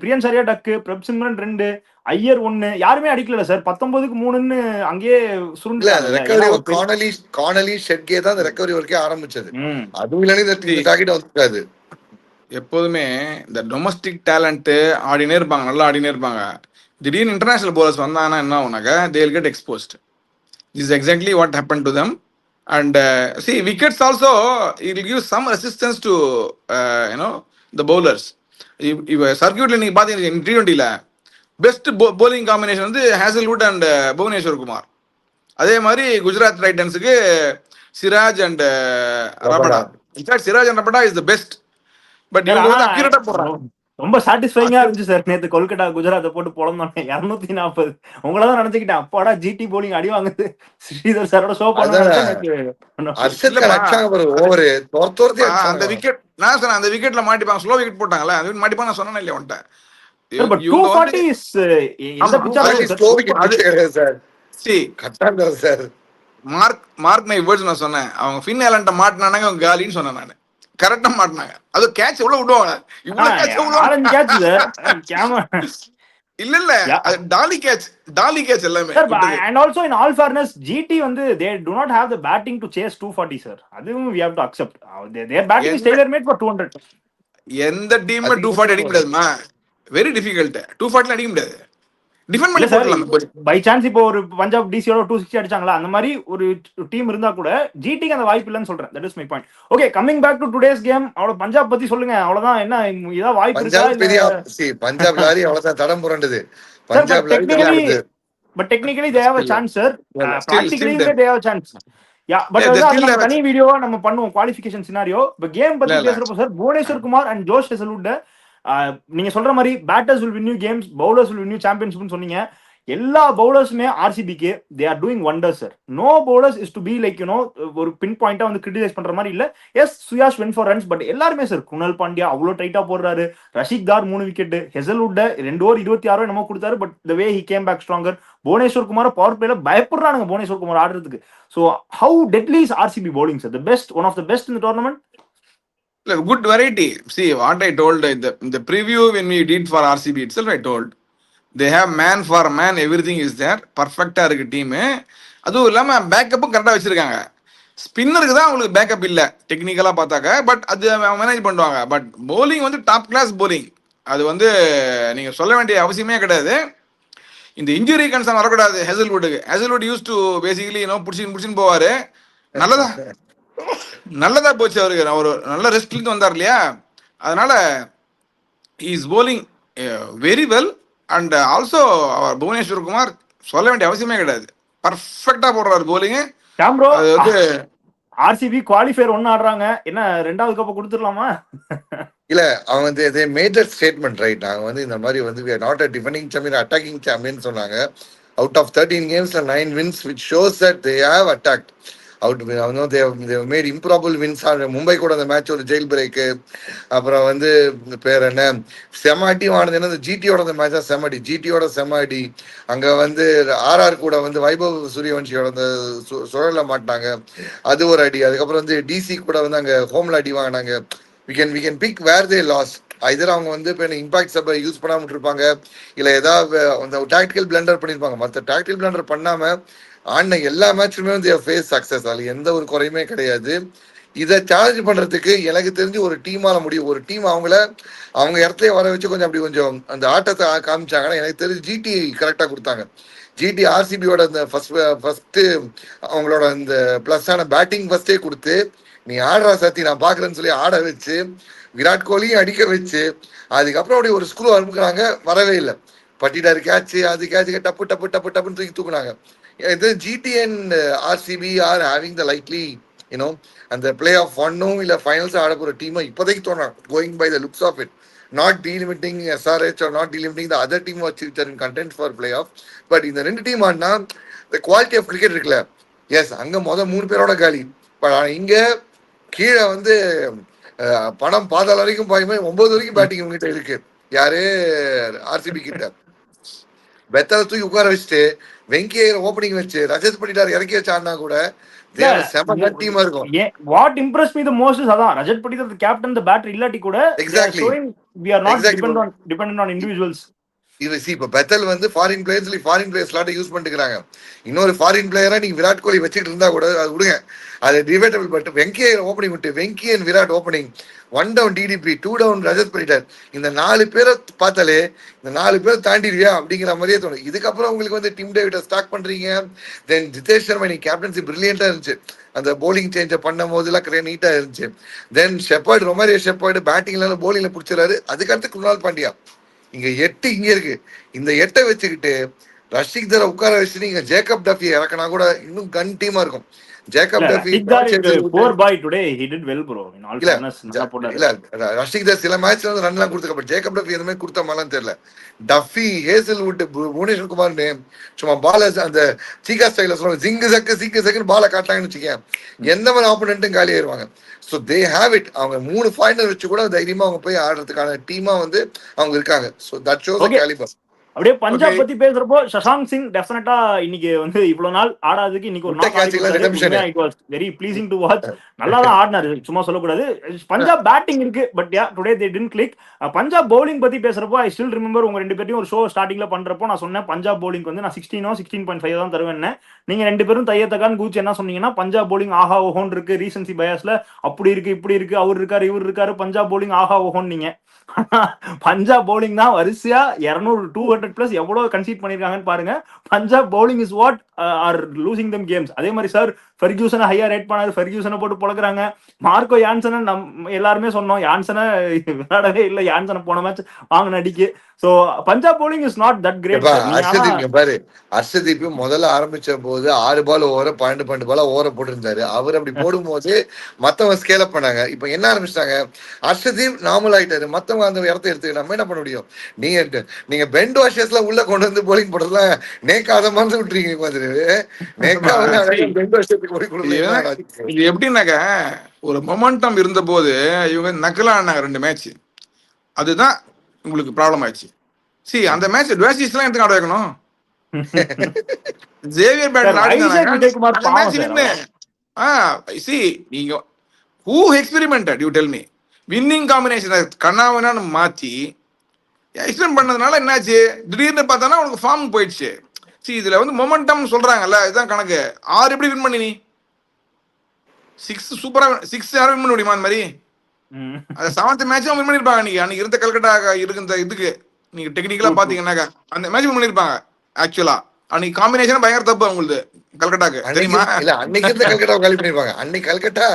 பிரியன் சரியா டக்கு, பிரப்சிம்ரன் 2, ஐயர் 1, யாருமே அடிக்கல சார். 19க்கு 3ன்னு அங்கேயே சுருண்டு. கானலி ஷெட்கே தான் அந்த ரெக்கவரி ஒர்க்கே ஆரம்பிச்சது. அதுவும் இல்லைன்னு எப்போதுமே இந்த டொமஸ்டிக் டேலண்ட் ஆடினே இருப்பாங்க, நல்லா ஆடினே இருப்பாங்க. திடீர்னு இன்டர்நேஷனல் போலர்ஸ் வந்தாங்கன்னா என்ன ஆகுனாக்கா, they will get exposed. This is exactly what happened to them. And see, wickets also, it will give some resistance to the bowlers. இப்ப சர்க்கியூட்ல நீங்க பாத்தீங்கன்னா T20ல பெஸ்ட் போலிங் காம்பினேஷன் வந்து ஹேசல்வுட் அண்ட் புவனேஸ்வர் குமார். அதே மாதிரி குஜராத் டைட்டன்ஸுக்கு Siraj and Rabada. In fact Siraj and Rabada is the best. But sir இவங்க ஆனா வந்து அக்யூரேட்டா போடுறாங்க. ரொம்ப சாட்டிஸ்ஃபைங்கா இருந்துச்சு சார் நேத்து கொல்கட்டா குஜராத்தை போட்டு பொழந்தோன்னே 240. உங்களதான் நினைச்சுக்கிட்டேன் அப்பாடா ஜிடி போலிங் அடி வாங்குது ஸ்ரீதர் சாரோட ஷோ அந்த விக்கெட் நான் சொன்னேன், அந்த விக்கெட்ல மாட்டிப்பாங்க, ஸ்லோ விக்கெட் போட்டாங்கல்ல, அந்த மாட்டிப்பாங்க நான் சொன்னேன் இல்லையா உன்ட்ட. பட் 240 இஸ் எந்த picture sir mark my words நான் சொன்னேன். அவங்க ஃபின் ஏலண்ட மாட்டினாங்க அவங்க காலின்னு சொன்னேன் நான். கரெக்டா மாட்டினாங்க. அது கேட்ச் எவ்வளவு விடுவாங்க, இவ்வளவு கேட்ச் விடுவாங்க. இல்ல அது டாலி கேட்ச் எல்லாமே. and also in all fairness GT வந்து they do not have the batting to chase 240 sir. அதுவும் we have to accept their batting is tailor made for 200. எந்த டீம் 240 அடிக்க முடியாதுமா, வெரி டிஃபிகல்ட். 240 அடிக்க முடியாது, டிஃபெண்ட் பண்ணி போடலாம். பை சான்ஸ் இப்போ ஒரு பஞ்சாப் டிசியோட 260 அடிச்சாங்களா, அந்த மாதிரி ஒரு டீம் இருந்தா கூட ஜிடிக்கு அந்த வாய்ப்பு இல்லன்னு சொல்றேன். That is my point. Okay, coming back to today's game. அவ்வளவு பஞ்சாப் பத்தி சொல்லுங்க. அவ்வளவுதான். என்ன ஏதாவது வாய்ப்பு இருக்கா? பஞ்சாப் லாரி அவ்வளவுதான் தடம் புரண்டது. Punjab but technically they have a chance sir. Practically they have a chance. Yeah but அது தனி வீடியோவா நம்ம பண்ணுவோம் குவாலிஃபிகேஷன் சினாரியோ. இப்ப கேம் பத்தி பேசுறப்போ sir Bhuvneshwar Kumar and Josh Hazlewood நீங்க சொல்ற மாதிரி batters will win you games, bowlers will win you சாம்பியன்ஷிப்னு சொன்னீங்க. எல்லா பவுலர்ஸுமே ஆர்சிபிக்கு they are doing wonders sir. No bowlers is to be like you know ஒரு பின் பாயிண்டா வந்து கிரிட்டிசைஸ் பண்ற மாதிரி இல்ல. Yes Suyash went for runs, but எல்லாருமே சார் குணல் பாண்டியா அவ்வளோ டைட்டா போடுறாரு, ரஷிக் தார் 3 விக்கெட், ஹெசல்வுட் 2 ஓவர் 26 நம்ம கொடுத்தாரு, but the way he came back stronger. Bhuvneshwar Kumar power பிளேல பயப்படுறானுங்க புவனேஸ்வர் குமார் ஆடுறதுக்கு. So how deadly is RCB bowling sir? The best, one of the best in the tournament. Good variety. See what I told in the preview when we did for RCB itself, I told they have man for man, everything is there, perfect-ஆ இருக்கு team. அதுவும் இல்லாம பேக்கப்பும் கரெக்டா வச்சிருக்காங்க. ஸ்பின்னருக்கு தான் அவங்களுக்கு backup இல்ல டெக்னிக்கலா பார்த்தாக்க, பட் அது மேனேஜ் பண்ணுவாங்க. பட் bowling வந்து டாப் கிளாஸ் bowling. அது வந்து நீங்க சொல்ல வேண்டிய அவசியமே கிடையாது. இந்த இன்ஜுரி கன்சர்ன் வரக்கூடாது ஹேசல்வுட் யூஸ் டு பேசிக்கலி புடிச்சின்னு போவாரு. நல்லதா போச்சு அவருக்கு. அவர் நல்ல ரெஸ்ட்ல வந்தார் இல்லையா, அதனால is bowling very well. And also அவர் புவனேஸ்வர் குமார் சொல்ல வேண்டிய அவசியமே கிடையாது, பர்ஃபெக்டா போடுறாரு bowling. அது வந்து ஆர்சிபி குவாலிஃபயர் 1 ஆடுறாங்க, என்ன 2வது கப் கொடுத்துடலாமா? இல்ல அவங்க வந்து மேஜர் ஸ்டேட்மெண்ட் ரைட். நாங்க வந்து இந்த மாதிரி வந்து we are not a defending champion, attacking champion சொன்னாங்க. அவுட் ஆஃப் 13 கேம்ஸ்ல 9 wins, which shows that they have attacked. they have made improbable wins. Mumbai கூட அந்த மேட்ச் ஒரு ஜெயில் பிரேக்கு, அப்புறம் வந்து பேர் என்ன செம அடி வாங்கினது என்ன ஜிடியோட அந்த மேட்ச் தான் செம அடி, ஜிடியோட செம அடி. அங்க வந்து ஆர்ஆர் கூட வந்து வைபவ் சூரியவன்ஷியோட அந்த சுழல மாட்டாங்க, அது ஒரு அடி. அதுக்கப்புறம் வந்து டிசி கூட வந்து அங்க ஹோம்ல அடி வாங்கினாங்க. we can pick where they lost. either அவங்க வந்து இப்போ இம்பாக்ட் சப்பை யூஸ் பண்ணாம இருப்பாங்க, இல்ல ஏதாவது அந்த டாக்டிக்கல் பிளண்டர் பண்ணிருப்பாங்க. மற்ற டாக்டிக்கல் பிளண்டர் பண்ணாம ஆன எல்லா மேட்சுமே வந்து ஃபேஸ் சக்சஸ், அதுல எந்த ஒரு குறையுமே கிடையாது. இதை சேலஞ்ச் பண்றதுக்கு எனக்கு தெரிஞ்சு ஒரு டீமால முடியும். ஒரு டீம் அவங்க இடத்துல வர வச்சு கொஞ்சம் அந்த ஆட்டத்தை காமிச்சாங்கன்னா எனக்கு தெரிஞ்சு ஜிடி கரெக்டா கொடுத்தாங்க. ஜிடி ஆர்சிபியோட அந்த ஃபர்ஸ்ட் அவங்களோட அந்த பிளஸ் ஆன பேட்டிங் ஃபர்ஸ்டே கொடுத்து நீ ஆடுறா சத்தி நான் பாக்குறேன்னு சொல்லி ஆட வச்சு விராட் கோலியும் அடிக்க வச்சு அதுக்கப்புறம் அப்படி ஒரு ஸ்க்ரூ அனுப்புறாங்க, வரவே இல்லை. பட்டிடாரு கேட்சு அது கேட்சுக்கு டப்பு டப்பு டப்பு டப்புன்னு தூக்கி தூக்குனாங்க. GT and RCB are having the likely, and the play of ஒன்னும் இல்ல ஃபைனல்ஸ் ஆட போற டீம் இப்போதைக்கு தோணும், going by the looks of it, not delimiting SRH or not delimiting the other team which are in content for playoff. But இந்த 2 team ஆடினா the quality of cricket இருக்குல்ல, S அங்க 3 பேரோட காலி. இங்க கீழே வந்து பணம் பாதாள வரைக்கும் பாயுமே 9 வரைக்கும் பேட்டிங் உங்ககிட்ட இருக்கு. யாரு ஆர்சிபி கிட்ட பெத்தல தூக்கி உட்கார வச்சுட்டு வெங்கியர் ஓப்பனிங் வச்சு ரஜத் பட்டிதார் இறக்கி வச்சு ஆடினா கூட செம டீமா இருக்கும். What Impress me the most is அதான் ரஜத் பட்டிதார் கேப்டன் தி பேட்டர் இல்லாட்டி கூட exactly we are not dependent on individuals. இது இப்ப பெத்தல் வந்து ஃபாரின் பிளேயர் ஸ்லாட்டை யூஸ் பண்ணிக்கிறாங்க. இன்னொரு ஃபாரின் பிளேயரா நீங்க விராட் கோலி வச்சுட்டு இருந்தா கூட அது விடுங்க, அது டிபேட்டபிள். பட் வெங்கியை ஓப்பனிங் விட்டு Venky and Virat opening, 1 down DDP, 2 down Rajat Patidar, இந்த 4 பேரை பார்த்தாலே இந்த 4 பேரை தாண்டிடுவியா அப்படிங்கிற மாதிரியே தோணும். இதுக்கப்புறம் உங்களுக்கு வந்து டிம் டேவிட்டை ஸ்டாக் பண்றீங்க. தென் ஜிதேஷ் சர்மா நீ கேப்டன்சி பிரில்லியண்டா இருந்துச்சு, அந்த போலிங் சேஞ்சை பண்ணும் போதெல்லாம் நீட்டா இருந்துச்சு. தென் ஷெப்பர்ட், ரொமாரியோ ஷெப்பர்ட் பேட்டிங்ல போலிங்ல பிடிச்சிடறாரு. அதுக்கடுத்து குருணால் பாண்டியா. இங்க 8 இங்க இருக்கு. இந்த 8 வச்சுக்கிட்டு ரஷிக் தரை உட்கார வச்சு நீங்க ஜேக்கப் டஃபி இறக்கினா கூட இன்னும் கன் டீமா இருக்கும். ஜேக்கப் டஃபி ரஷிக் தர் சில மேட்ச்ல வந்து ரன்லாம் கொடுத்துருக்க, ஜேக்கப் டஃபி எதுவுமே கொடுத்த மாதிரிலாம் தெரியல. டஃபி, ஹேசல்வுட், புவனேஸ்வர் குமார் சும்மா பால அந்த சீகா ஸ்டைல சொல்லுவாங்க, ஜிங்கு சக்குன்னு பாலை காட்டாங்கன்னு வச்சுக்கேன், எந்த மாதிரி ஆப்போனன்ட்டும் காலி ஆயிருவாங்க. So they have it. அவங்க 3 ஃபைனல் வச்சு கூட தைரியமா அவங்க போய் ஆடுறதுக்கான டீமா வந்து அவங்க இருக்காங்க. So that shows calibre. அப்படியே பஞ்சாப் பத்தி பேசுறப்போ சஷாங்க் சிங் டெஃபினட்டா இன்னைக்கு வந்து இவ்வளவு நாள் ஆடாததுக்கு இன்னைக்கு ஒரு நாள் it was very pleasing to watch. நல்லா தான் ஆடினாரு, சும்மா சொல்லக்கூடாது. பஞ்சாப் பேட்டிங் இருக்கு, but yeah today they didn't click. Punjab bowling பத்தி பேசுறப்போ ஐ ஸ்டில் ரிமெம்பர் உங்க 2 பேரையும் ஒரு ஷோ ஸ்டார்டிங்ல பண்றப்போ நான் சொன்னேன் பஞ்சாப் பவுலிங் வந்து நான் 16.5 தான் தருவேன். நீங்க 2 பேரும் தையத்தக்கான்னு கூச்சு என்ன சொன்னீங்கன்னா பஞ்சாப் பவுலிங் ஆஹா ஓஹோன் இருக்கு, ரீசன்சி பயாஸ்ல அப்படி இருக்கு இப்படி இருக்கு, அவர் இருக்காரு இவர் இருக்காரு, பஞ்சாப் பவுலிங் ஆஹா ஓஹோன். நீங்க பஞ்சாப் பவுலிங் தான் வரிசையா 200+ எவ்வளவு கன்சீட் பண்ணிருக்காங்கன்னு பாருங்க. Punjab bowling is what are losing them games. அதே மாதிரி சார் ஃபெர்கியூசனை ஹையா ரேட் பண்ணாரு, ஃபெர்கியூசனை போட்டு பொழக்குறாங்க. மார்க்கோ யான்சனை எல்லாருமே சொன்னோம், யான்சனை விளையாடவே இல்லை, யான்சனை போன மேட்ச் வாங்கின அடிக்கு. So Punjab bowling is not that great. பாரு ஹர்ஷதீப் முதல்ல ஆரம்பிச்ச போது 6 பால் ஓவர 12 பால் ஓவர போட்டிருந்தாரு. அவர் அப்படி போடும்போது மத்தவங்க ஸ்கேல் அப் பண்ணாங்க. இப்ப என்ன ஆரம்பிச்சிட்டாங்க, ஹர்ஷதீப் நார்மல் ஆயிட்டாரு, மத்தவங்க அந்த இடத்த எடுத்து நம்ம என்ன பண்ண முடியும். நீங்க பெண்ட் வாஷஸ்ல உள்ள கொண்டு வந்து போலிங் போடுறதுலாம் நேக்காத மாதிரி விட்டுறீங்க மாதிரி. இது எப்படின்னாக்க ஒரு மொமெண்டம் இருந்த போது இவங்க நக்கலா ஆனாங்க 2 மேட்ச், அதுதான் உங்களுக்கு ப்ராப்ளம் ஆயிடுச்சு. சி அந்த மேட்ச் டுவாசிஸ்லாம் எடுத்து ஆட வைக்கணும். ஜேவியர் பேட் நீங்க who experimented you tell me winning combination கண்ணாவனான்னு மாத்தி எக்ஸ்பிளைன் பண்ணதுனால என்னாச்சு, திடீர்னு பார்த்தானா உனக்கு ஃபார்ம் போயிடுச்சு. சி இதுல வந்து மொமெண்டம் சொல்றாங்கல்ல, இதுதான் கணக்கு. 6 எப்படி வின் பண்ணி நீ 6 சூப்பரா 6 யாரும் வின் பண்ண முடியுமா? அந்த மாதிரி அந்த 7th மேட்சும் வின் பண்ணிருப்பாங்க. அன்னைக்கு இருந்த கல்கட்டா இருந்த இதுக்கு நீங்க டெக்னிக்கலா பாத்தீங்கன்னாக்கா அந்த மேட்ச் வின் பண்ணிருப்பாங்க. ஆக்சுவலா அன்னைக்கு காம்பினேஷன் பயங்கர தப்பு அவங்களுக்கு கல்கட்டாக்கு, தெரியுமா? இல்ல அன்னைக்கு இருந்த கல்கட்டா காலி பண்ணிருப்பாங்க. அன்னைக்கு கல்கட்டா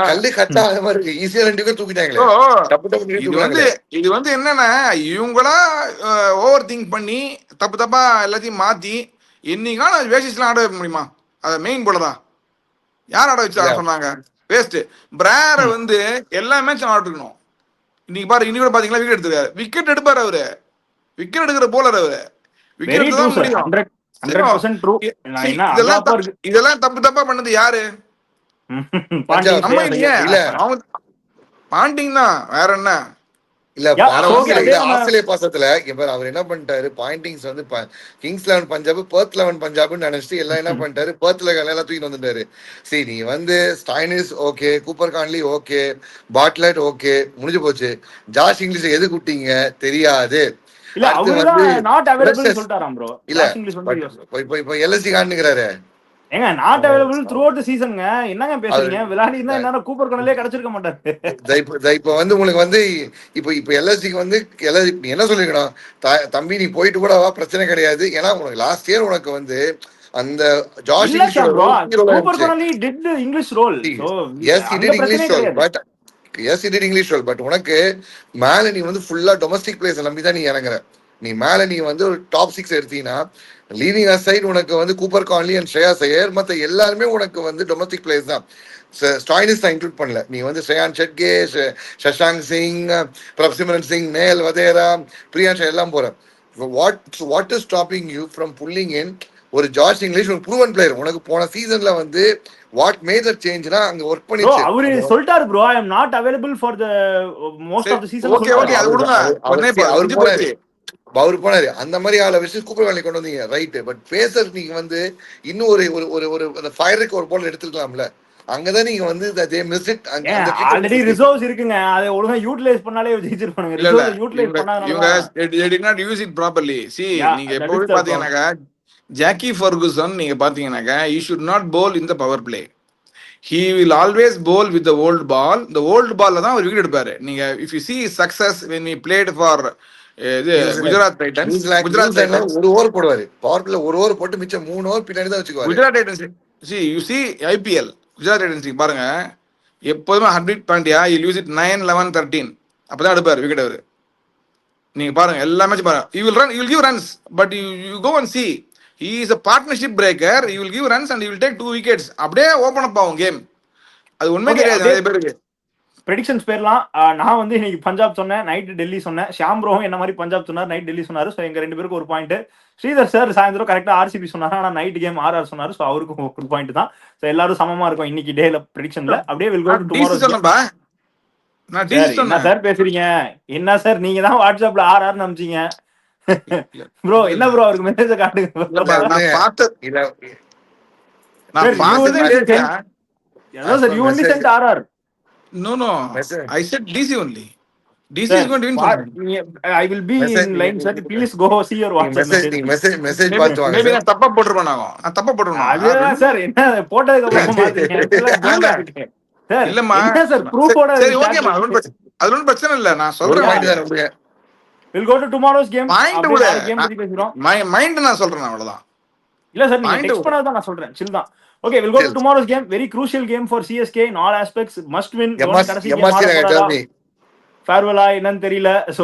கல்லு கட்டா அது மாதிரி இருக்கு, ஈஸியா 2 பேரும் தூக்கிட்டாங்களே. இது வந்து என்னன்னா இவங்களா ஓவர் திங்க் பண்ணி தப்பா எல்லாத்தையும் மாத்தி என்னைக்கான வேசிஸ்லாம் ஆட வைக்க முடியுமா? அத மெயின் போலதான் யார் ஆட வச்சு சொன்னாங்க, வேஸ்ட். பிரார வந்து எல்லா மேட்சும் ஆடிக்கணும். இன்னைக்கு பாரு, இன்னைக்கு கூட பாத்தீங்களா விக்கெட் எடுத்துருக்காரு, விக்கெட் எடுப்பாரு அவரு, விக்கெட் எடுக்கிற போலர் அவரு, விக்கெட் எடுத்து முடியும். இதெல்லாம் தப்பா பண்ணது யாரு? பாண்டிங் தான், வேற என்ன இல்ல. ஆஸ்திரேலியா பாசத்துல அவர் என்ன பண்ணிட்டாரு, பாயிண்டிங்ஸ் வந்து கிங்ஸ் 11 பஞ்சாப், பெர்த் 11 பஞ்சாப்னு நினைச்சிட்டு எல்லாம் என்ன பண்ணிட்டாரு, பெர்த்ல எல்லாம் தூக்கிட்டு வந்துட்டாரு. சரி நீ வந்து Stoinis okay, Cooper Connolly okay, பாட்லெட் okay, முடிஞ்சு போச்சு. ஜாஷ் இங்கிலீஷ் எது குட்டிங்க தெரியாது. இல்ல எல்எஸ்சி காண்ணுங்கிறாரு. ஏங்க not available throughout the சீசன்ங்க. என்னங்க பேசுறீங்க? விளையாடி இருந்தா என்னன்னா கூப்பர் கனலே கிடைச்சிருக்க மாட்டாரு. இப்ப வந்து உங்களுக்கு வந்து இப்ப எல்எஸ்சிக்கு வந்து என்ன சொல்லிருக்கணும், தம்பி நீ போயிட்டு கூட வா, பிரச்சனை கிடையாது. ஏன்னா உனக்கு லாஸ்ட் இயர் உனக்கு வந்து அந்த Josh Cooper Connolly did Inglis role. Inglis role. But உனக்கு மேல நீ வந்து ஃபுல்லா டொமஸ்டிக் பிளேயர்ஸ் நம்பி தான் நீ இறங்குற. நீ மேல நீ வந்து ஒரு டாப் 6 எடுத்தீங்கன்னா லீவிங் அசைட் உனக்கு வந்து Cooper Connolly and Shreyas Iyer, மற்ற எல்லாருமே உனக்கு வந்து டொமஸ்டிக் பிளேயர்ஸ் தான். ஸ்டாயினிஸ் தான் இன்க்ளூட் பண்ணல. நீ வந்து ஸ்ரேயான் ஷெட்கே, சஷாங்க் சிங், பிரப்சிமரன் சிங், நேல் வதேரா, பிரியான்ஷா எல்லாம் போற. What is stopping you from pulling in ஒரு ஜார்ஜ் இங்கிலீஷ், ஒரு ப்ரூவன் பிளேயர். உனக்கு போன சீசன்ல வந்து வாட் மேஜர் சேஞ்ச்னா அங்க வொர்க் பண்ணிச்சு. அவரு சொல்லிட்டாரு bro, I am not available for the most of the season. Okay அது விடுங்க, அவர் போனாரு. அந்த மாதிரி ஆளை வச்சு கூப்பர் வேலைக்கு கொண்டு வந்தீங்க, ரைட். பட் பேசர் நீங்க வந்து இன்னும் ஒரு ஃபயருக்கு ஒரு பால் எடுத்துக்கலாம்ல. அங்கதான் நீங்க வந்து they missed it. ஏன் அந்த கிட்ட ஆல்ரெடி ரிசர்வ்ஸ் இருக்குங்க, அதை ஒழுங்கா யூட்டிலைஸ் பண்ணாலே ஜெயிச்சிருப்பானுங்க. இல்ல இல்ல ரிசர்வ்ஸ் யூட்டிலைஸ் இவங்க பண்ணாதனால இவங்க தான். they did not use it properly. See, யா, நீங்க தட் இஸ் எப்பவுமே த ப்ராப்ளம். பாத்தீங்கன்னாக்கா ஜாக்கி ஃபர்குசன் நீங்க பாத்தீங்கன்னாக்கா he should not bowl in the power play. He will always bowl with the old ball. The old ball தான் அவர் wicket எடுப்பாரு. நீங்க if you see his success when we played for இது New Zealand Gujarat Titans, நியூசிலாந்துல ஒரு over போடுவாரு, power play ஒரு over போட்டு மிச்சம் 3 over பின்னாடி தான் வச்சுக்குவாரு. Gujarat titans see you see IPL Gujarat titans பாருங்க, எப்போதுமே Hardik Pandya he'll use it 9 11 13 அப்பதான் எடுப்பாரு விக்கெட் அவரு. நீங்க பாருங்க எல்லா மேட்ச் பாருங்க, he will give runs, but you go and see he is a partnership breaker. He will give runs and he will take 2 wickets. அப்படியே ஓபன் அப் ஆகும் கேம். அது உண்மை ஓகே, கிடையாது அப்படியே நிறைய பேருக்கு. ப்ரெடிக்ஷன்ஸ் பேர்லாம். நான் வந்து இன்னைக்கு பஞ்சாப் சொன்னேன், நைட்டு டெல்லி சொன்னேன். ஷாம் ப்ரோவும் என்ன மாதிரி பஞ்சாப் சொன்னார், நைட் டெல்லி சொன்னாரு. ஸோ எங்க 2 பேருக்கு ஒரு பாயிண்ட். ஸ்ரீதர் சார் சாயந்தரம் கரெக்டா RCB சொன்னாரு, ஆனா நைட் கேம் RR சொன்னாரு. ஸோ அவருக்கும் ஒரு பாயிண்ட் தான். ஸோ எல்லாரும் சமமா இருக்கும் இன்னைக்கு டேல ப்ரெடிக்ஷன்ல. அப்படியே வில் கோ டு டுமாரோ. நான் சார் என்ன சார் பேசுறீங்க? என்ன சார் நீங்க தான் வாட்ஸ்அப்ல RR அனுப்பிச்சீங்க ப்ரோ. என்ன ப்ரோ அவருக்கு மெசேஜ் காட்டுங்க. நான் பார்த்தது கேட்டா sir you only sent RR. no I said DC only. DC is going to win for me. I will be in line sir, please go see your WhatsApp message பார்த்து வாங்க. Maybe நான் தப்பா போட்டுருப்பேன். நான் தப்பா போட்டுருவேன். அதுதான் சார், என்ன போட்டதுக்கு அப்புறம் மாத்தீங்க சார்? இல்லம்மா என்ன சார் ப்ரூஃபோட? சரி ஓகேமா, அது ஒன்றும் பிரச்சனை இல்லை. நான் ஒரு சொல்றேன் பாயிண்ட் தான் நம்புங்க. We'll go to tomorrow's game. Point விட கேம் பத்தி பேசுறோம். மைண்ட் நான் சொல்றேன் அவ்வளவுதான். இல்ல சார், நீங்க Mind டெக்ஸ்ட் பண்ணாத தான் நான் சொல்றேன். சில் தான். Okay, we'll go to tomorrow's game. Very crucial game for CSK in all aspects. Must win. கடைசி கேம் ஆட போறாங்க. ஃபேர்வெலா என்னன்னு தெரியல. சோ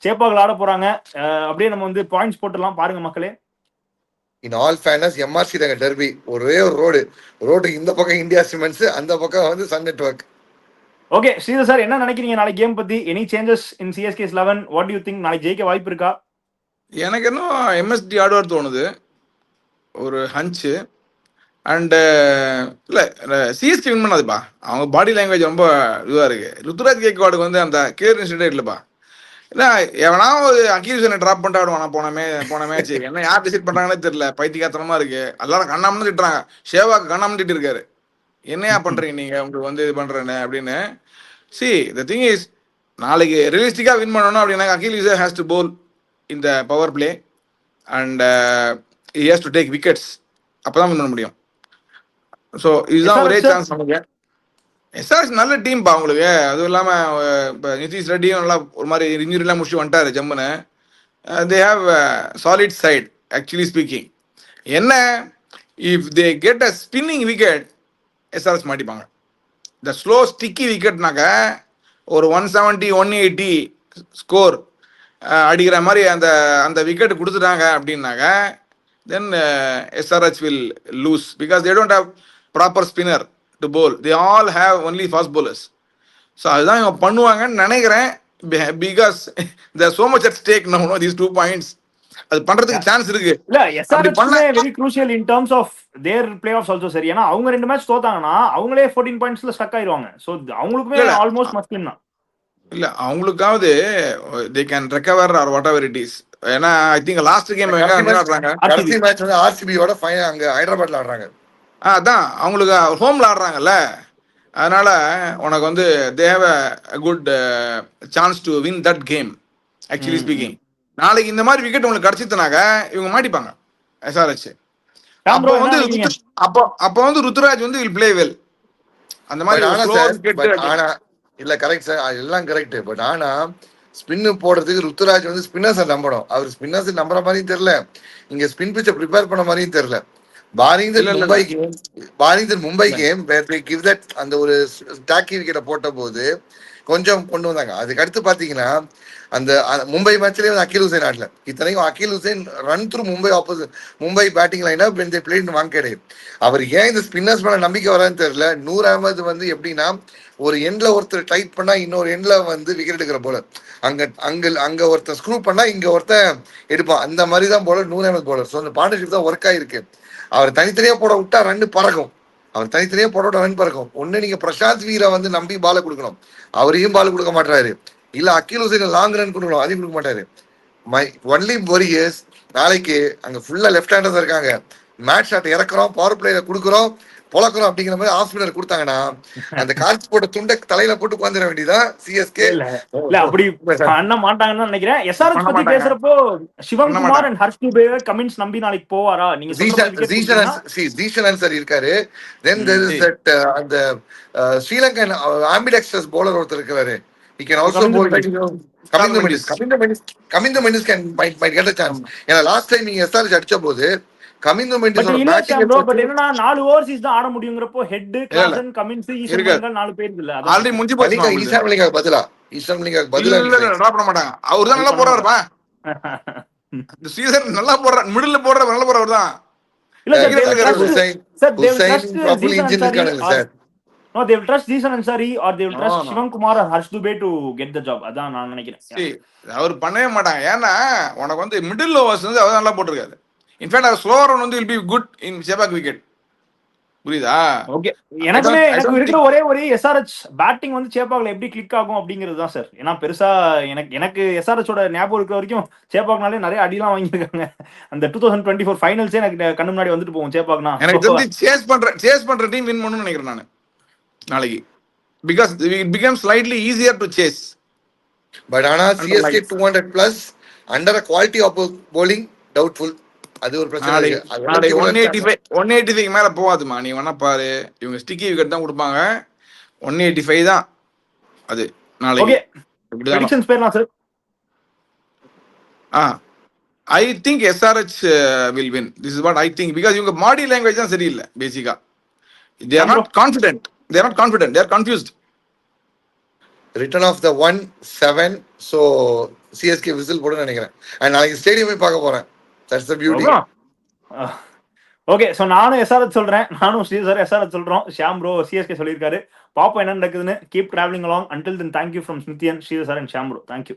சேப்பாக்கள் ஆட போறாங்க. அப்படியே நம்ம வந்து பாயிண்ட்ஸ் போட்டுடலாம் பாருங்க மக்களே. இன் ஆல் ஃபேனஸ் எம்ஆர்சி தாங்க டெர்பி. ஒரே ஒரு ரோடு இந்த பக்கம் இந்தியா சிமெண்ட்ஸ், அந்த பக்கம் வந்து Sun Network. Okay Sridhar sir, என்ன நினைக்கிறீங்க நாளைக்கு கேம் பத்தி? Any changes in CSK's 11? What do you think? நாளைக்கு ஜெயிக்க வாய்ப்பு இருக்கா? எனக்கு இன்னும் MSD ஆடுவார் தோணுது, ஒரு ஹஞ்ச். அண்ட் இல்லை சிஎஸ்கே வின் பண்ணாதுப்பா. அவங்க பாடி லாங்குவேஜ் ரொம்ப இதுவாக இருக்கு. ருத்துராஜ் கேக்வாடுக்கு வந்து அந்த கிளியர் இன்சிடென்ட் இல்லைப்பா. இல்லை எவனா ஒரு அக்யூஷனை ட்ராப் பண்ணிட்டு ஆடுவானா போன மேட்ச். என்ன யார் டிசைட் பண்ணுறாங்கன்னே தெரியல. பைத்தியகாத்தனமா இருக்கு. எல்லாரும் கண்ணாமன்னு திட்டுறாங்க. ஷேவாக்கு கண்ணாமன்னு திட்டு இருக்காரு. என்னையா பண்றீங்க நீங்க, உங்களுக்கு வந்து இது பண்றேன்னு அப்படின்னு. சி த திங் இஸ், நாளைக்கு ரியலிஸ்டிக்கா வின் பண்ணணும் அப்படின்னா அகில் யூசர் ஹேஸ் டு போல் இந்த power play and he has to take wickets. அப்பதான் வின் பண்ண முடியும். ஸோ இதுதான் ஒரே சான்ஸ் நமக்கு. எஸ்ஆர்எஸ் நல்ல டீம் பா உங்களுக்கு. அதுவும் இல்லாம இப்போ நிதிஷ் ரெட்டியும் நல்லா ஒரு மாதிரி இன்ஜுரிலாம் முடிச்சு வந்துட்டாரு ஜம்முன்னு. They have solid side actually speaking. என்ன if they get a spinning wicket, SRS மாட்டிப்பாங்க. இந்த ஸ்லோ ஸ்டிக்கி விக்கெட்னாக்க ஒரு 170 180 ஸ்கோர் அடிக்கிற மாதிரி அந்த அந்த விக்கெட் கொடுத்துட்டாங்க அப்படின்னாக்க then SRH will lose because they don't have proper spinner to bowl. They all have only fast bowlers. So அதுதான் இவங்க பண்ணுவாங்கன்னு நினைக்கிறேன். Because there so much at stake now these 2 points. அது பண்றதுக்கு சான்ஸ் இருக்கு. இல்ல SRH very crucial in terms of their playoffs also சரி. ஏன்னா அவங்க 2 மேட்ச் தோத்தாங்கன்னா அவங்களே 14 பாயிண்ட்ஸ்ல ஸ்டக் ஆயிருவாங்க. சோ அவங்களுக்குமே ஆல்மோஸ்ட் மஸ்ட் வின் தான். இல்ல அவங்களுக்காவது they can recover or whatever it is. ஏன்னா ஐ திங்க் லாஸ்ட் கேம் ஆடுறாங்க. கடைசி மேட்ச் வந்து RCB-யோட ஃபைனல் அங்க ஹைதராபாத்ல ஆடுறாங்க. அதான் அவங்களுக்கு ஹோம்ல ஆடுறாங்கல்ல. அதனால உனக்கு வந்து they have a good chance to win that game actually speaking. நாளைக்கு இந்த மாதிரி விக்கெட் உங்களுக்கு கிடைச்சிட்டுனாக்க இவங்க மாட்டிப்பாங்க SRH. அப்போ வந்து ருத்துராஜ் வந்து will play well. அந்த மாதிரி இல்ல கரெக்ட் சார், எல்லாம் கரெக்ட். பட் ஆனா ஸ்பின்னு போடுறதுக்கு ருத்துராஜ் வந்து ஸ்பின்னர்ஸை நம்பணும். அவர் ஸ்பின்னர்ஸ் நம்புற மாதிரியும் தெரியல, இங்க ஸ்பின் பிச்சை ப்ரிப்பேர் பண்ண மாதிரியும் தெரியல. பாரிங்டன் மும்பை கேம் கிவ் தட் அந்த ஒரு டாக்கி விக்கெட்டை போட்ட போது கொஞ்சம் கொண்டு வந்தாங்க. அதுக்கு அடுத்து பாத்தீங்கன்னா அந்த மும்பை மேட்ச்லயே வந்து அகில் ஹுசைன் ஆடல. இத்தனைக்கும் Akeal Hosein run through Mumbai batting லைனா வாங்கடே. அவர் ஏன் இந்த ஸ்பின்னர்ஸ் மேல நம்பிக்கை வரான்னு தெரியல. நூர் அகமது வந்து எப்படின்னா ஒரு எண்ட்ல ஒருத்தர் டைட் பண்ணா இன்னொரு எண்ட்ல வந்து விக்கெட் எடுக்கிற போலர். அங்க ஒருத்தர் ஸ்க்ரூ பண்ணா இங்க ஒருத்தன் எடுப்பான். அந்த மாதிரி தான் bowler Noor Ahmad bowler. So அந்த பார்ட்னர்ஷிப் தான் ஒர்க் ஆயிருக்கு. அவர் தனித்தனியா போட விட்டா ரன் பறக்கும். ஒண்ணு நீங்க பிரசாந்த் வீரை வந்து நம்பி பால கொடுக்கணும், அவரையும் பால் கொடுக்க மாட்டாரு. இல்ல அகில் ஹுசைன் லாங் ரன் கொடுக்கணும், அதையும் கொடுக்க மாட்டாரு. மை ஒன்லி ஒரி இஸ் நாளைக்கு அங்க ஃபுல்லா லெஃப்ட் ஹேண்டர்ஸ் இருக்காங்க. மேட்ச் ஷாட் இறக்குறோம், பவர் பிளேல கொடுக்குறோம், பொழக்கிறோம் அப்படிங்கிற மாதிரி ஆஃப் ஸ்பின்னர் கொடுத்தாங்கன்னா அந்த கார்ட்ஸ் போட்ட துண்டை தலையில போட்டு உட்காந்துட வேண்டியதான் சிஎஸ்கே. இல்ல இல்ல அப்படி பண்ண மாட்டாங்கன்னு நினைக்கிறேன். எஸ்ஆர்எச் பண்ண பத்தி மாட்டாங்க. பேசுறப்போ பண்ண சிவகுமார் மாட்டாங்க. அண்ட் ஹர்ஷ் துபே கமின்ஸ் நம்பி நாளைக்கு போவாரா? நீங்க சொல்ற மாதிரி wicket கொடுத்தீங்கன்னா- ஜீஷன் ஆன்சர் இருக்காரு. தென் தேர் இஸ் தட் அந்த ஸ்ரீலங்கன் ஆம்பிடெக்ஸ்டர்ஸ் bowler ஒருத்தர் இருக்காரு. he can also bowl Kamindu Mendis can might get a chance. ஏன்னா லாஸ்ட் டைம் நீங்க எஸ்ஆர்எச் அடிச்ச போது கமிந்து But மெண்டிஸோட இல்ல பேட்டிங் bro, but என்னன்னா 4 ஓவர்சீஸ் தான் ஆட முடியுங்கிறப்போ ஹெட் கிளாசன் கமின்ஸ் ஈசன் இருக்காது. மலிங்கல் 4 பேர் இல்ல. ஆல்ரெடி முடிஞ்சு போச்சு. ஈசான் மலிங்காக்கு பதிலா ட்ராப் பண்ண மாட்டாங்க. அவர் தான் நல்லா போறாருப்பா. இந்த சீசன் நல்லா போடுற, மிடில்ல போடுற நல்ல போறவர் தான். இல்ல sir, they will Cricket trust- Hussain sir, they will Hussain trust properly Zishan engine Ansari இருக்கானுங்க or- sir. No, they will trust Zishan Ansari or they will trust No, no. Shivam Kumar or Harsh Dubey to get the job. அதான் நான் நினைக்கிறேன். See, அவர் பண்ணவே மாட்டாங்க. ஏன்னா உனக்கு வந்து middle overs வந்து அவர் நல்லா போட்டிருக்காரு. இன்ஃபேக்ட் அவர் ஸ்லோவர் ரன் வந்து will be good in Chepauk wicket. புரியுதா? ஓகே, I எனக்கு don't இருக்கிற ஒரே எஸ்ஆர்எச் பேட்டிங் வந்து சேப்பாக்ல எப்படி கிளிக் ஆகும் அப்படிங்கிறது தான் சார். ஏன்னா பெருசா எனக்கு எஸ்ஆர்எச்சோட ஞாபகம் இருக்கிற வரைக்கும் சேப்பாக்னாலே நிறைய அடிலாம் வாங்கியிருக்காங்க. அந்த 2024 ஃபைனல்ஸே எனக்கு கண்ணு முன்னாடி வந்துட்டு போகும் சேப்பாக்னா. எனக்கு தெரிஞ்சு சேஸ் பண்ற டீம் வின் பண்ணணும்னு நினைக்கிறேன் நான் நாளைக்கு. Because it become slightly easier to chase. But ஆனா CSK 200 plus under quality of bowling டவுட்ஃபுல். அது ஒரு பிரச்சனை இருக்கு. அது நாளை 185 மேல போகாதுமா. நீ வேணா பாரு, இவங்க ஸ்டிக்கி விக்கெட் தான் கொடுப்பாங்க. 185 தான் அது நாளைக்கு. ஓகே, ப்ரெடிக்ஷன்ஸ் பேர்லாம் sir. I think SRH will win. This is what I think. Because இவங்க பாடி லாங்குவேஜ் தான் சரியில்லை. பேசிக்கா they are not confident. They are confused. Return of the 1-7. So CSK whistle போடுன்னு நினைக்கிறேன். அண்ட் நாளைக்கு ஸ்டேடியம் போய் பார்க்க போறேன். That's the beauty. Okay, so நானும் எஸ்ஆர்எச் சொல்றேன். நானும் ஸ்ரீதர் எஸ்ஆர்எச் சொல்றோம். ஷியாம் ப்ரோ சிஎஸ்கே சொல்லியிருக்காரு. பாப்போம் என்ன நடக்குதுன்னு. Keep travelling along. Until then thank you from ஸ்மித்தியன், Sridhar sir and Shyam bro. Thank you.